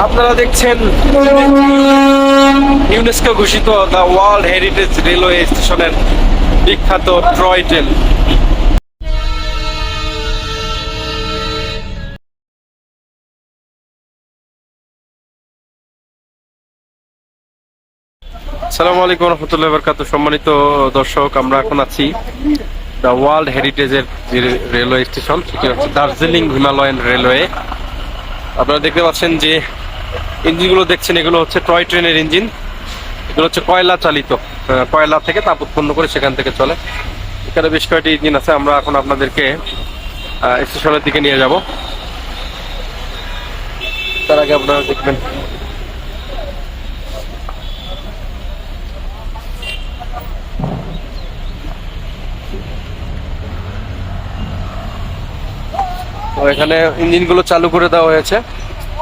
আপনারা দেখছেন ইউনেস্কো ঘোষিত দ্য ওয়ার্ল্ড হেরিটেজ রেলওয়ে স্টেশনের বিখ্যাত টয় ট্রেন। আসসালামু আলাইকুম রহমতুল্লাহি ওয়া বারাকাতুহু। সম্মানিত দর্শক, আমরা এখন আছি দ্য ওয়ার্ল্ড হেরিটেজের যে রেলওয়ে স্টেশন, সেটি হচ্ছে দার্জিলিং হিমালয়ান রেলওয়ে। আপনারা দেখতে পাচ্ছেন যে ইঞ্জিনগুলো দেখছেন, এগুলো হচ্ছে টয় ট্রেনের ইঞ্জিন। এগুলো হচ্ছে কয়লা চালিত, কয়লা থেকে তাপ উৎপন্ন করে সেখান থেকে চলে। এখানে বেশ কয়েকটি ইঞ্জিন আছে। আমরা এখন আপনাদেরকে স্টেশনের দিকে নিয়ে যাব। তার আগে আপনারা দেখবেন তো এখানে ইঞ্জিনগুলো চালু করে দেওয়া হয়েছে,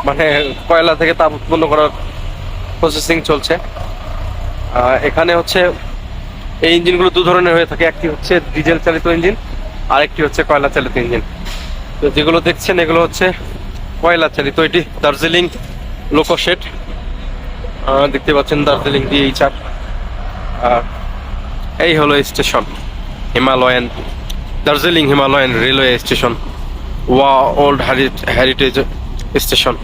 মানে কয়লা থেকে তাপ উৎপন্ন করার প্রসেসিং চলছে। এখানে হচ্ছে এই ইঞ্জিনগুলো দু ধরনের হয়ে থাকে, একটি হচ্ছে ডিজেল চালিত ইঞ্জিন, আরেকটি হচ্ছে কয়লা চালিত ইঞ্জিন। তো যেগুলো দেখছেন এগুলো হচ্ছে কয়লা চালিত। এটি দার্জিলিং লোকোশেড, দেখতে পাচ্ছেন দার্জিলিং DHR। এই হলো station Himalayan, Darjeeling Himalayan railway station, world heritage station.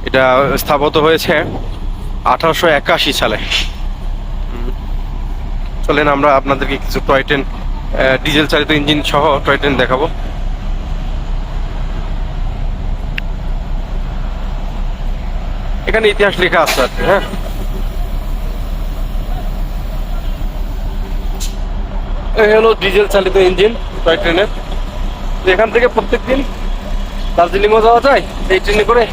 এটা স্থাপিত হয়েছে 1881 সালে। চলেন আমরা আপনাদেরকে কিছু টয় ট্রেন, ডিজেল চালিত ইঞ্জিন সহ টয় ট্রেন দেখাবো। এখানে ইতিহাস লেখা আছে আর কি। হ্যাঁ, এই হলো ডিজেল চালিত ইঞ্জিন টয় ট্রেনের। এখান থেকে প্রত্যেকদিন দার্জিলিংও যাওয়া যায় এই ট্রেনে করে,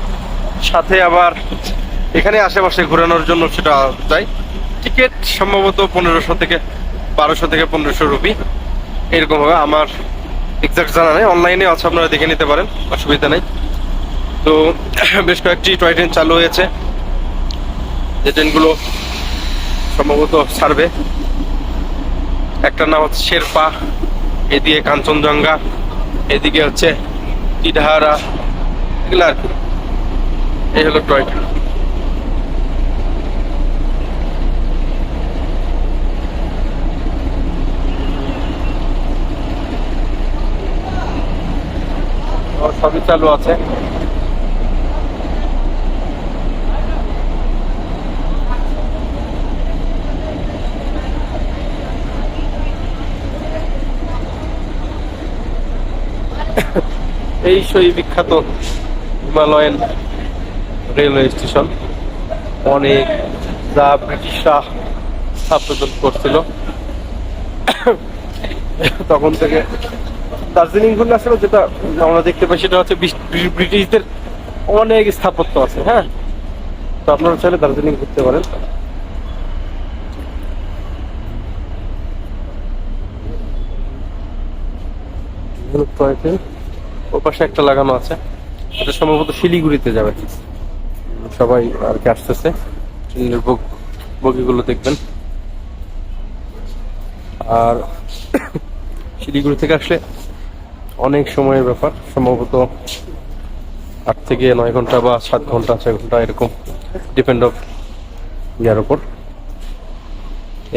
সাথে আবার এখানে আশেপাশে ঘোরানোর জন্য সেটা যায়। টিকিট সম্ভবত 1200 থেকে 1500 রুপি এরকম হবে, আমার এক্সাক্ট জানা নেই। অনলাইনে আছে, আপনারা দেখে নিতে পারেন, অসুবিধা নেই। তো বেশ কয়েকটি টয় ট্রেন চালু হয়েছে, যে ট্রেনগুলো সম্ভবত ছাড়বে। একটা নাম হচ্ছে শেরপা, এদিকে কাঞ্চনজঙ্ঘা, এদিকে হচ্ছে টিডহারা, এগুলো আর কি। এই হলো টয় ট্রেন। সবই চালু আছে। এই সেই বিখ্যাত হিমালয়ান রেলওয়ে স্টেশন, অনেক যা ব্রিটিশরা স্থাপন করছিল তখন থেকে দার্জিলিং ঘুরলে আসলে যেটা আমরা দেখতে পাই সেটা হচ্ছে ব্রিটিশদের অনেক স্থাপত্য আছে। হ্যাঁ, তো আপনারা চাইলে দার্জিলিং ঘুরতে পারেন। ও পাশে একটা লাগানো আছে, এটা সম্ভবত শিলিগুড়িতে যাবে। সবাই আর কি আসতেছে, ট্রেনের বগিগুলো দেখবেন। আর শিলিগুড়ি থেকে আসলে অনেক সময়ের ব্যাপার, সম্ভবত 8 থেকে 9 ঘন্টা বা 7 ঘন্টা 6 ঘন্টা এরকম, ডিপেন্ড অফ ইয়ার উপর।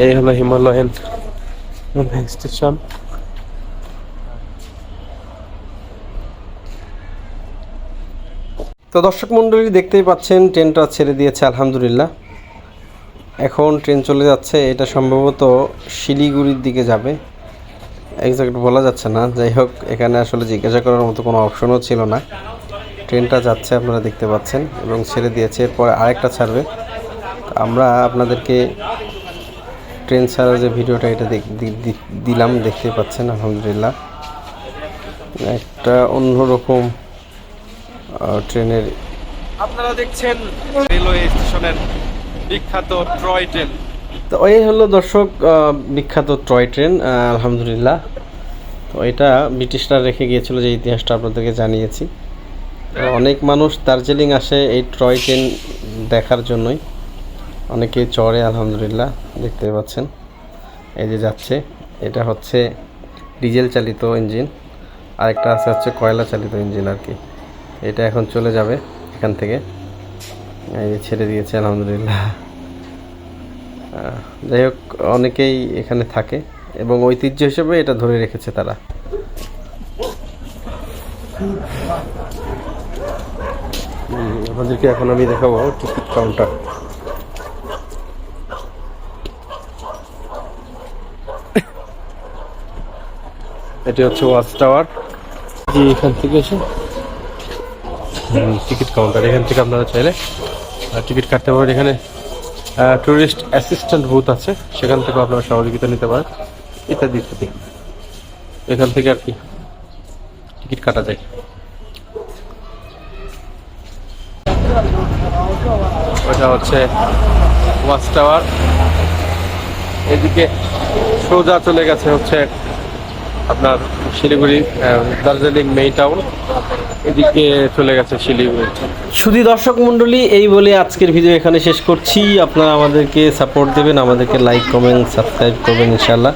এই হলো হিমালয়ান স্টেশন। তো দর্শক মণ্ডলী, দেখতেই পাচ্ছেন ট্রেনটা ছেড়ে দিয়েছে আলহামদুলিল্লাহ। এখন ট্রেন চলে যাচ্ছে, এটা সম্ভবত শিলিগুড়ির দিকে যাবে, এক্সাক্ট বলা যাচ্ছে না। যাই হোক, এখানে আসলে জিজ্ঞাসা করার মতো কোনো অপশনও ছিল না। ট্রেনটা যাচ্ছে, আপনারা দেখতে পাচ্ছেন, এবং ছেড়ে দিয়েছে। এরপরে আরেকটা ছাড়বে। আমরা আপনাদেরকে ট্রেন ছাড়ার যে ভিডিওটা এটা দিলাম, দেখতে পাচ্ছেন আলহামদুলিল্লাহ। একটা অন্যরকম ট্রেনের, আপনারা দেখছেন রেলওয়ে স্টেশনের বিখ্যাত টয় ট্রেন। তো এই হলো দর্শক বিখ্যাত টয় ট্রেন আলহামদুলিল্লাহ। তো এটা ব্রিটিশরা রেখে গিয়েছিল, যে ইতিহাসটা আপনাদেরকে জানিয়েছি। অনেক মানুষ দার্জিলিং আসে এই টয় ট্রেন দেখার জন্যই, অনেকে চড়ে আলহামদুলিল্লাহ। দেখতে পাচ্ছেন এই যে যাচ্ছে, এটা হচ্ছে ডিজেল চালিত ইঞ্জিন, আরেকটা আছে হচ্ছে কয়লা চালিত ইঞ্জিন আর কি। এটা এখন চলে যাবে এখান থেকে। এই ছেড়ে দিয়েছে আলহামদুলিল্লাহ। যাই হোক, অনেকেই এখানে থাকে এবং ঐতিহ্য হিসেবে এটা ধরে রেখেছে তারা। আপনাদেরকে এখন আমি দেখাবো টিকিট কাউন্টার। এটি হচ্ছে ওয়াচ টাওয়ার। এখান থেকে এসে টিকিট কাউন্টার, এখান থেকে আপনারা চাইলে টিকিট কাটতে পারেন। এখানে টুরিস্ট অ্যাসিস্ট্যান্ট বুথ আছে, সেখান থেকে আপনারা সহযোগিতা নিতে পারেন ইত্যাদি ইত্যাদি। এখান থেকে আর কি টিকিট কাটা যায়। ওটা হচ্ছে ওয়াচ টাওয়ার। এদিকে সোজা চলে গেছে হচ্ছে আপনার শিলিগুড়ি, দার্জিলিং মেইন টাউন। এদিকে চলে গেছে শিলিগুড়ি। শুধু দর্শক মণ্ডলী, এই বলে আজকের ভিডিও এখানে শেষ করছি। আপনারা আমাদেরকে সাপোর্ট দেবেন, আমাদেরকে লাইক কমেন্ট সাবস্ক্রাইব করবেন। ইনশাআল্লাহ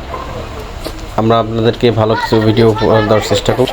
আমরা আপনাদেরকে ভালো কিছু ভিডিও দেওয়ার চেষ্টা করব।